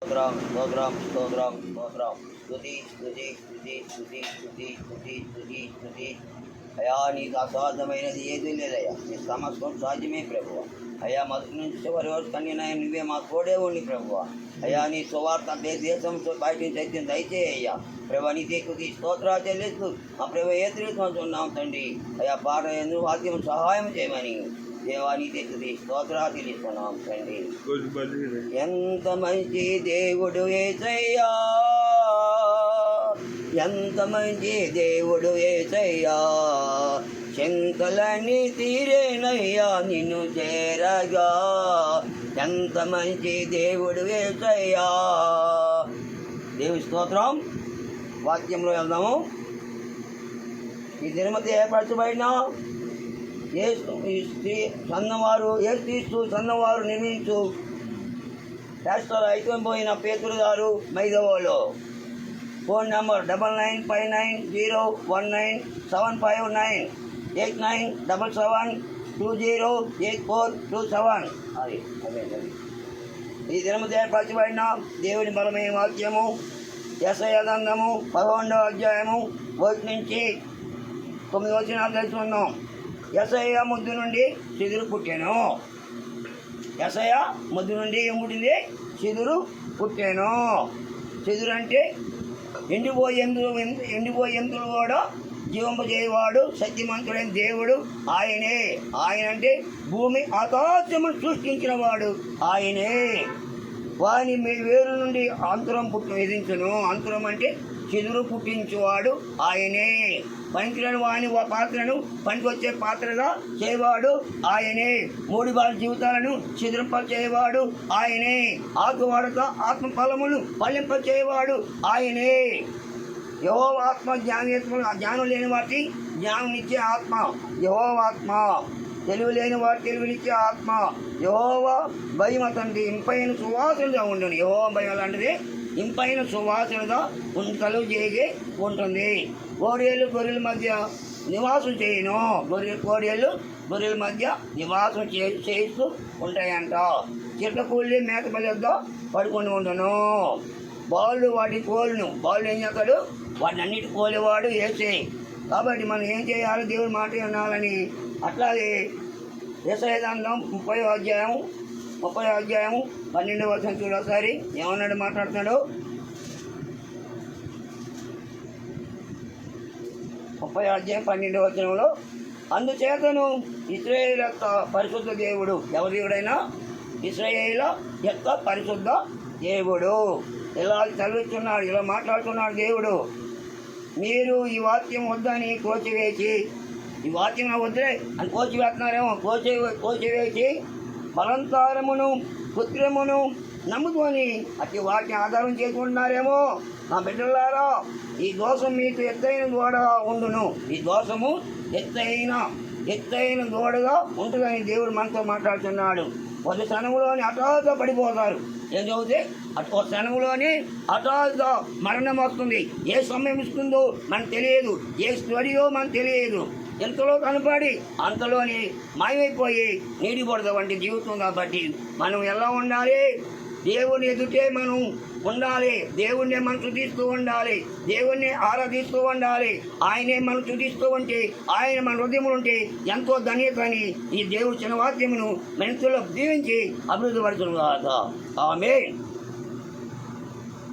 స్తోత్రం స్తోత్రం స్తోత్రం స్తోత్రం స్తుతి స్తుతి స్తుతి స్తుతి స్తుతి స్తుతి స్తుతి స్తుతి అయా నీకు అసాధ్యమైనది ఏదీ లేదయ్యా, నీ సమస్తం సాధ్యమే ప్రభువ. అయ్యా మొదటి నుంచి చివరి వరకు కన్యనాయ నువ్వే మా తోడే ఉండి ప్రభువ. అయ్యా నీ సువార్త దేశం బయట నుంచి అయితే అయ్యా ప్రభా నీకే కొద్ది స్తోత్రాలు చెల్లిస్తూ మా ప్రభు ఏ తిరుగుతున్నాం తండ్రి. అయ్యా పాట ఎందుకు వాక్యం సహాయం చేయమని దేవానికి కొద్ది స్తోత్రాలు చెల్లిస్తున్నాం తండ్రి. ఎంత మంచి దేవుడు యేసయ్యా, ఎంత మంచి దేవుడు యేసయ్యా, శంకలని తీరేనయ్యా నిన్ను చేరగా. ఎంత మంచి దేవుడు యేసయ్యా. దేవుని స్తోత్రం. వాక్యంలో వెళ్దాము. ఈ దినమతి ఏర్పరచబడిన సన్నవారు ఏస్తూ సన్నవారు నిర్మించు రాష్ట్రాలు అయిపోయిన పేతురు గారు మైదవోలో. Phone number 9959197977208427. అది ఈ దినము ఏర్పరచబడిన దేవుని బలమైన వాక్యము యెషయా గ్రంథము 11వ అధ్యాయము 1 నుంచి 9 వచనాలు తెలుసుకున్నాం. యెషయా ముద్దు నుండి చిగురు పుట్టాను. యెషయా ముద్దు నుండి ఏం పుట్టింది? చిగురు పుట్టాను. చిగురు అంటే ఎండిపోయే ఎందులు కూడా జీవింపజేయవాడు సత్యమంతుడైన దేవుడు ఆయనే. ఆయన అంటే భూమి ఆకాశమును సృష్టించిన వాడు ఆయనే. వాని మీ వేరు నుండి అంతరం ఎదించును. అంతరం అంటే చిదురు పుట్టించువాడు ఆయనే. పనికిరాని వాని పాత్రను పనికొచ్చే పాత్రగా చేయవాడు ఆయనే. మూడిబాల జీవితాలను చిదురింపచేయవాడు ఆయనే. ఆత్మవాడక ఆత్మ ఫలములు ఫలింపచేయవాడు ఆయనే. యెహోవా ఆత్మ జ్ఞానం లేని వారికి జ్ఞానమిచ్చే ఆత్మ యెహోవాత్మ. తెలివి లేని వారు తెలివినిచ్చే ఆత్మ యెహోవా భయం. అతండి ఇంపైన సువాసనగా ఉండును. యెహోవా భయం అలాంటిది ఇంపైన సువాసనగా కలుగు చేసి ఉంటుంది. కోడేళ్ళు గొర్రెల మధ్య నివాసం చేయను. కోడేళ్ళు గొర్రెల మధ్య నివాసం చేస్తూ ఉంటాయంట. చెట్ల కూలి మేత పల్లెద్దో పడుకొని ఉండను. బాళ్ళు వాటి కోలును. బాళ్ళు ఏం చేస్తాడు? వాటిని అన్నిటి కోలేవాడు యేసే. కాబట్టి మనం ఏం చేయాలి? దేవుడి మాట వినాలని. అట్లాగే యెషయా గ్రంథం 30వ అధ్యాయము 12వ వచనం చూడసారి ఏమన్నాడు మాట్లాడుతున్నాడు. 30వ అధ్యాయం 12వ వచనంలో, అందుచేతను ఇశ్రాయేలు యొక్క పరిశుద్ధ దేవుడు. ఎవరి దేవుడైనా? ఇశ్రాయేలు యొక్క పరిశుద్ధ దేవుడు ఇలా చదువుతున్నాడు, ఇలా మాట్లాడుతున్నాడు దేవుడు. మీరు ఈ వాక్యం వద్దని కోచివేసి, ఈ వాక్యం వద్దే అని కోచివేస్తున్నారేమో. కోచివేసి బలంతారమును కృత్రిమును నమ్ముకొని అతి వాక్యం ఆధారం చేసుకుంటున్నారేమో. నా బిడ్డలారా, ఈ దోషం మీకు ఎత్తైన దూడగా ఉండును. ఈ దోషము ఎత్తైన దూడగా ఉంటుందని దేవుడు మనతో మాట్లాడుతున్నాడు. ఒక క్షణంలోని హఠాత్తుగా పడిపోతారు. ఏం చదివితే ఒక క్షణంలోని హఠాత్తుగా మరణం వస్తుంది. ఏ సమయం ఇస్తుందో మనకు తెలియదు, ఏ స్టోరీయో మనకు తెలియదు. ఎంతలో కనపడి అంతలోని మాయమైపోయి నీడిపడద వంటి జీవితం. కాబట్టి మనం ఎలా ఉండాలి? దేవుని ఎదుటే మనం ఉండాలి. దేవుణ్ణే మనం స్తుతిస్తూ ఉండాలి. దేవుణ్ణి ఆరాధిస్తూ ఉండాలి. ఆయనే మనం స్తుతిస్తూ ఉంటే, ఆయన మన హృదయములు ఉంటే ఎంతో ధన్యతని ఈ దేవుడి చిన్న వాక్యమును మనసులో దీవించి అభివృద్ధి పడుతుంది. ఆమేన్.